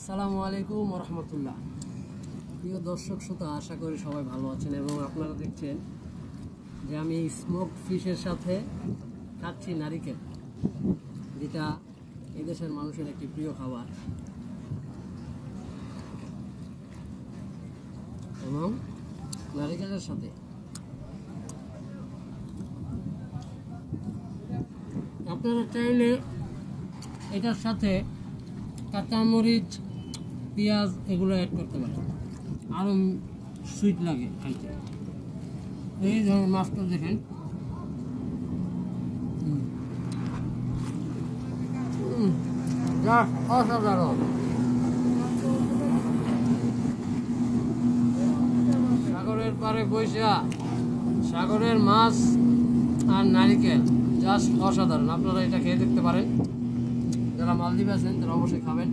আসসালামু আলাইকুম রহমতুল্লাহ। প্রিয় দর্শক শ্রোতা, আশা করি সবাই ভালো আছেন এবং আপনারা দেখছেন যে আমি স্মোকড ফিশের সাথে খাচ্ছি নারিকেল, যেটা এদেশের মানুষের একটি প্রিয় খাবার। এবং নারিকেলের সাথে আপনারা চাইলে এটার সাথে কাঁচামরিচ, পেঁয়াজ এগুলো অ্যাড করতে পারেন, আরও সুইট লাগে খাইতে। এই ধরনের মাছটা দেখেন, অসাধারণ। সাগরের পাড়ে বৈশা সাগরের মাছ আর নারিকেল জাস্ট অসাধারণ। আপনারা এটা খেয়ে দেখতে পারেন। যারা মালদ্বীপে আছেন তারা অবশ্যই খাবেন।